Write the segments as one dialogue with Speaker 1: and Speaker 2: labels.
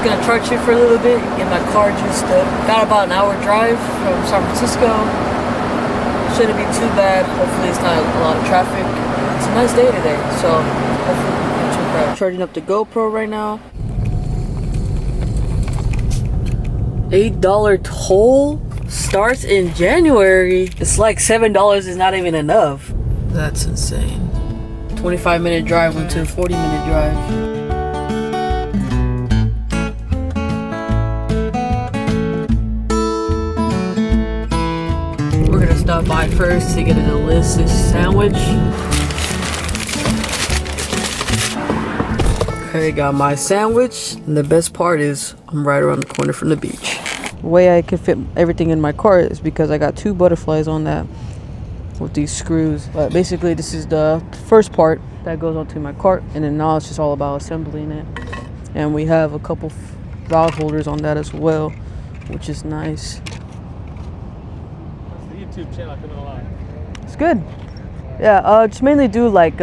Speaker 1: just gonna charge it for a little bit, get my car juiced up. Got about an hour drive from San Francisco. Shouldn't be too bad. Hopefully it's not a lot of traffic. It's a nice day today, so hopefully we can check out. Charging up the GoPro right now. $8 toll starts in January. It's like $7 is not even enough. That's insane. 25-minute drive went to a 40-minute drive. We're gonna stop by first to get a delicious sandwich. Okay, got my sandwich. And the best part is I'm right around the corner from the beach. The way I can fit everything in my car is because I got 2 butterflies on that with these screws. But basically this is the first part that goes onto my cart, and then now it's just all about assembling it. And we have a couple rod holders on that as well, which is nice.
Speaker 2: YouTube channel coming along.
Speaker 1: It's good. Yeah, just mainly do like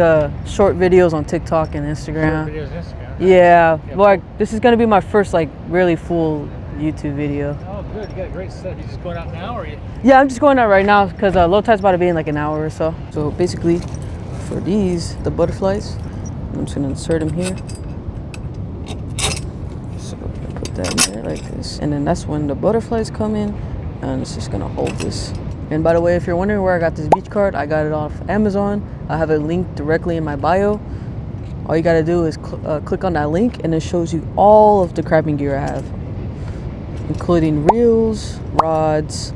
Speaker 1: short videos on TikTok and Instagram.
Speaker 2: Short videos on Instagram.
Speaker 1: Yeah, like this is gonna be my first like really full YouTube video.
Speaker 2: Oh, good. You got a great setup. You just going out now, or you?
Speaker 1: Yeah, I'm just going out right now because low tide's about to be in like an hour or so. So basically, for these, the butterflies, I'm just gonna insert them here. So I'm gonna put that in there like this, and then that's when the butterflies come in, and it's just gonna hold this. And by the way, if you're wondering where I got this beach card, I got it off Amazon. I have it linked directly in my bio. All you gotta do is click on that link, and it shows you all of the crabbing gear I have, including reels, rods,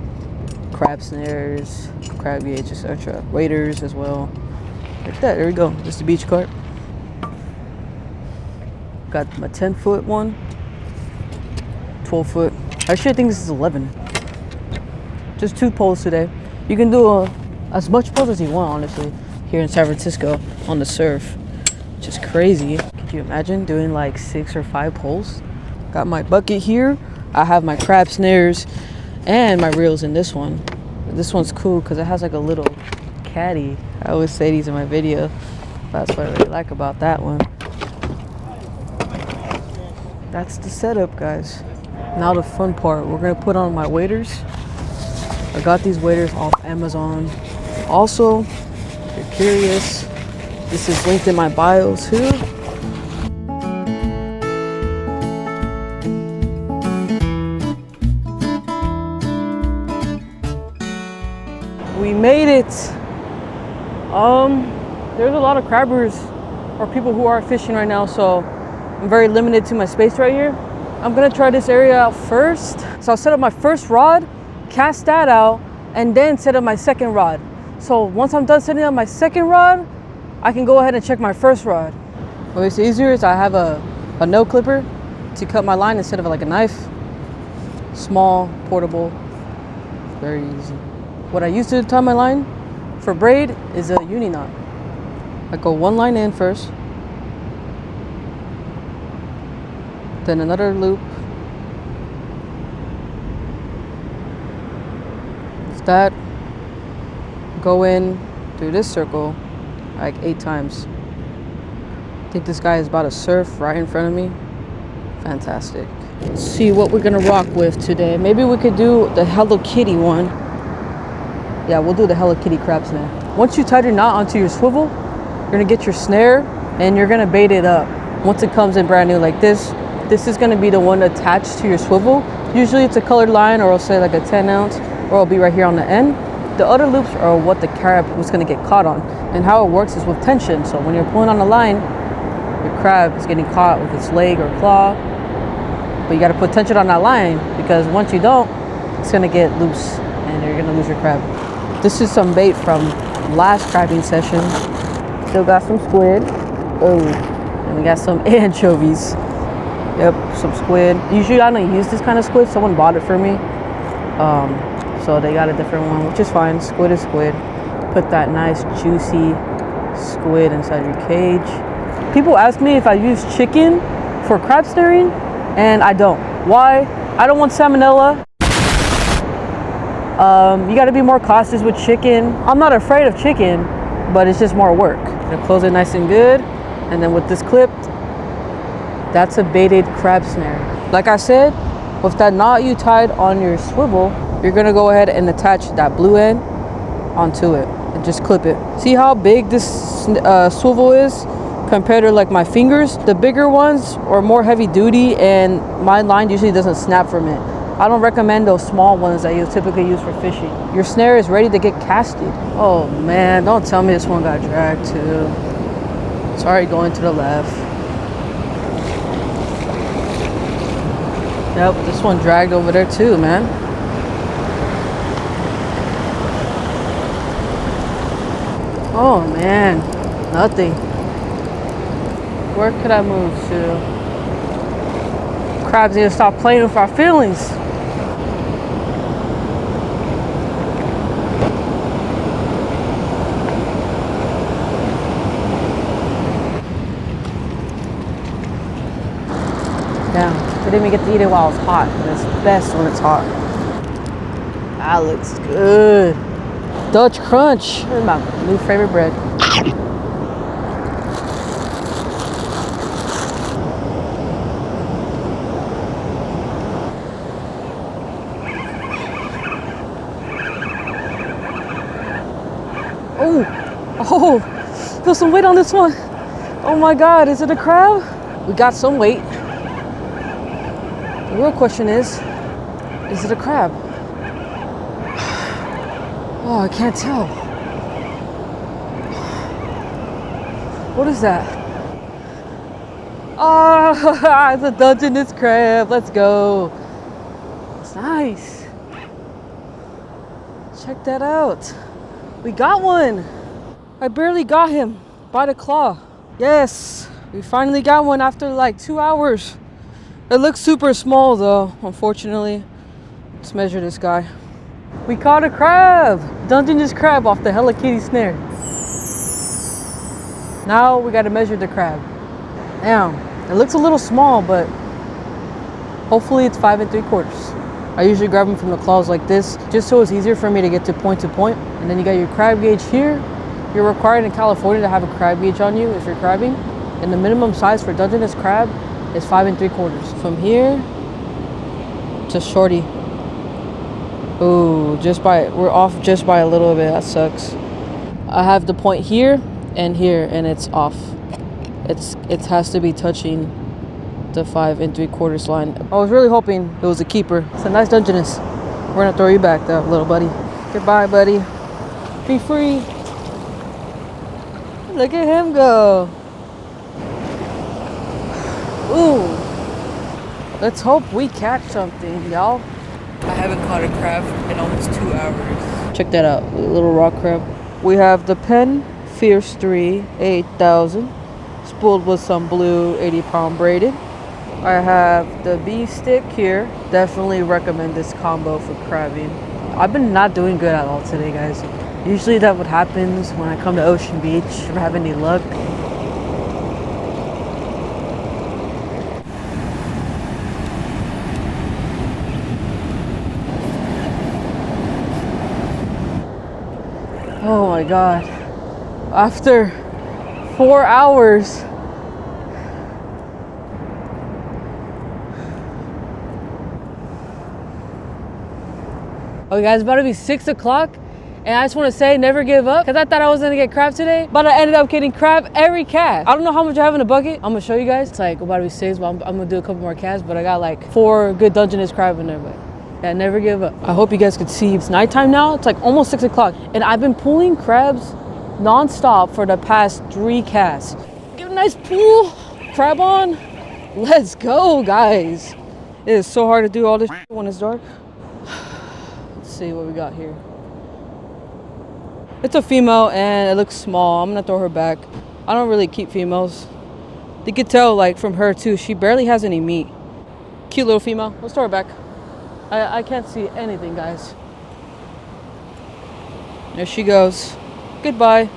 Speaker 1: crab snares, crab gauge, etc. Waders as well. Like that, there we go. This is the beach cart. Got my 10-foot one, 12-foot. I actually think this is 11. Just 2 poles today. You can do as much poles as you want, honestly, here in San Francisco on the surf, which is crazy. Could you imagine doing like 6 or 5 poles? Got my bucket here. I have my crab snares and my reels in this one. This one's cool because it has like a little caddy. I always say these in my video. That's what I really like about that one. That's the setup, guys. Now the fun part. We're gonna put on my waders. I got these waders off Amazon. Also, if you're curious, this is linked in my bio too. We made it. There's a lot of crabbers or people who are fishing right now, so I'm very limited to my space right here. I'm gonna try this area out first. So I'll set up my first rod, cast that out, and then set up my second rod. So once I'm done setting up my second rod, I can go ahead and check my first rod. What makes it easier is I have a nail clipper to cut my line instead of like a knife. Small, portable, very easy. What I use to tie my line for braid is a uni knot. I go 1 line in first, then another loop. That, go in through this circle like 8 times. I think this guy is about to surf right in front of me. Fantastic. Let's see what we're gonna rock with today. Maybe we could do the Hello Kitty one. Yeah, we'll do the Hello Kitty crab snare. Once you tie your knot onto your swivel, you're gonna get your snare and you're gonna bait it up. Once it comes in brand new like this is gonna be the one attached to your swivel. Usually it's a colored line, or I'll say like a 10 ounce, or it'll be right here on the end. The other loops are what the crab was gonna get caught on. And how it works is with tension. So when you're pulling on the line, your crab is getting caught with its leg or claw. But you gotta put tension on that line, because once you don't, it's gonna get loose and you're gonna lose your crab. This is some bait from last crabbing session. Still got some squid. Oh, and we got some anchovies. Yep, some squid. Usually I don't use this kind of squid. Someone bought it for me. So they got a different one, which is fine. Squid is squid. Put that nice juicy squid inside your cage. People ask me if I use chicken for crab snaring, and I don't. Why? I don't want salmonella. You gotta be more cautious with chicken. I'm not afraid of chicken, but it's just more work. Gonna close it nice and good. And then with this clip, that's a baited crab snare. Like I said, with that knot you tied on your swivel, you're gonna go ahead and attach that blue end onto it and just clip it. See how big this swivel is compared to like my fingers? The bigger ones are more heavy duty and my line usually doesn't snap from it. I don't recommend those small ones that you typically use for fishing. Your snare is ready to get casted. Oh man, don't tell me this one got dragged too. It's already going to the left. Yep, this one dragged over there too, man. Oh man, nothing. Where could I move to? Crabs need to stop playing with our feelings. Damn, we didn't even get to eat it while it's hot. But it's best when it's hot. That looks good. Dutch Crunch. This is my new favorite bread. Oh, feel some weight on this one. Oh my God, is it a crab? We got some weight. The real question is it a crab? Oh, I can't tell. What is that? Ah, it's a Dungeness crab. Let's go. It's nice. Check that out. We got one. I barely got him by the claw. Yes, we finally got one after like 2 hours. It looks super small though, unfortunately. Let's measure this guy. We caught a crab. Dungeness crab off the Hello Kitty snare. Now we gotta measure the crab. Damn, it looks a little small, but hopefully it's 5 3/4. I usually grab them from the claws like this, just so it's easier for me to get to point. And then you got your crab gauge here. You're required in California to have a crab gauge on you if you're crabbing. And the minimum size for Dungeness crab is 5 3/4. From here to shorty. Ooh, we're off just by a little bit. That sucks. I have the point here, and it's off. It has to be touching the 5 3/4 line. I was really hoping it was a keeper. It's a nice Dungeness. We're gonna throw you back though, little buddy. Goodbye, buddy. Be free. Look at him go. Ooh. Let's hope we catch something, y'all. I haven't caught a crab in almost 2 hours. Check that out, a little rock crab. We have the Penn Fierce 3 8000, spooled with some blue 80-pound braided. I have the B stick here. Definitely recommend this combo for crabbing. I've been not doing good at all today, guys. Usually that what happens when I come to Ocean Beach. Never have any luck. Oh my God. After 4 hours. Okay guys, it's about to be 6 o'clock. And I just want to say, never give up, because I thought I was going to get crab today, but I ended up getting crab every cast. I don't know how much I have in the bucket. I'm going to show you guys. It's like about to be 6, but I'm going to do a couple more casts, but I got like 4 good Dungeness crab in there, but yeah, never give up. I hope you guys could see. It's nighttime now. It's like almost 6 o'clock, and I've been pulling crabs non-stop for the past 3 casts. Get a nice pull, crab on. Let's go, guys. It is so hard to do all this when it's dark. Let's see what we got here. It's a female and it looks small. I'm gonna throw her back. I don't really keep females. You could tell like from her too, she barely has any meat. Cute little female. Let's throw her back. I can't see anything, guys. There she goes. Goodbye.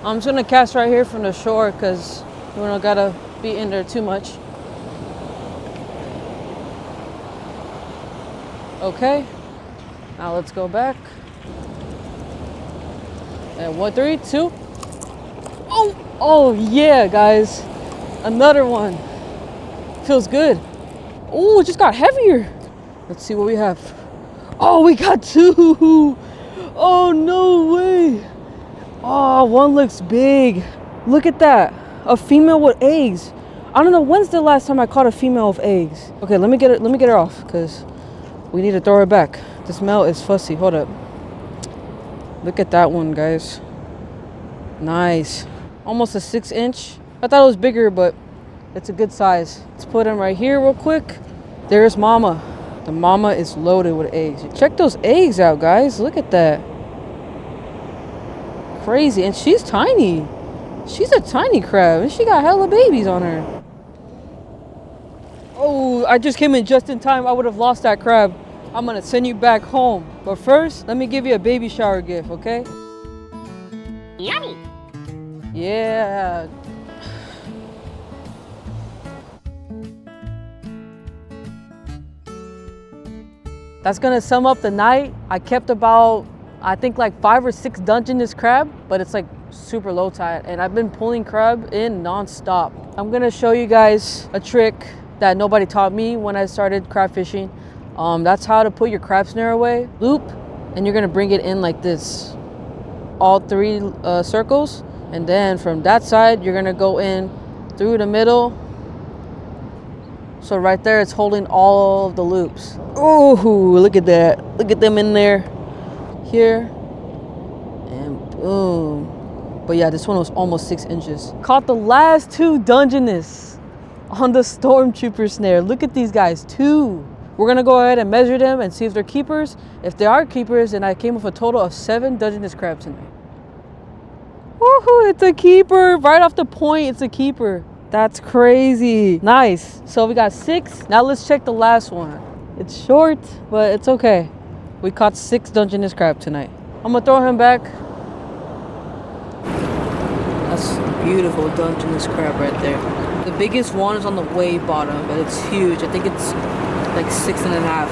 Speaker 1: I'm just gonna cast right here from the shore because we don't gotta be in there too much. Okay. Now let's go back. And 1, 3, 2. Oh yeah, guys. Another one. Feels good. Oh, it just got heavier. Let's see what we have. Oh, we got 2. Oh, no way. Oh, one looks big. Look at that. A female with eggs. I don't know, when's the last time I caught a female with eggs? Okay, let me get her off, because we need to throw her back. This male is fussy. Hold up. Look at that one, guys. Nice. Almost a 6-inch. I thought it was bigger, but it's a good size. Let's put him right here real quick. There's mama. The mama is loaded with eggs. Check those eggs out, guys. Look at that. Crazy. And she's tiny. She's a tiny crab, and she got hella babies on her. Oh, I just came in just in time. I would have lost that crab. I'm gonna send you back home. But first, let me give you a baby shower gift, okay?
Speaker 3: Yummy.
Speaker 1: Yeah. That's gonna sum up the night. I kept about, I think like 5 or 6 Dungeness crab, but it's like super low tide, and I've been pulling crab in non-stop. I'm gonna show you guys a trick that nobody taught me when I started crab fishing. That's how to put your crab snare away. Loop, and you're gonna bring it in like this, all 3 circles, and then from that side you're gonna go in through the middle. So right there, it's holding all of the loops. Oh, look at that. Look at them in there. Here, and boom. But yeah, this one was almost 6 inches. Caught the last 2 Dungeness on the Stormtrooper snare. Look at these guys, 2. We're gonna go ahead and measure them and see if they're keepers. If they are keepers, then I came with a total of 7 Dungeness crabs tonight. Woohoo, it's a keeper. Right off the point, it's a keeper. That's crazy. Nice. So we got 6. Now let's check the last one. It's short, but it's okay. We caught 6 Dungeness crab tonight. I'm gonna throw him back. That's a beautiful Dungeness crab right there. The biggest one is on the way bottom, but it's huge. I think it's like 6.5.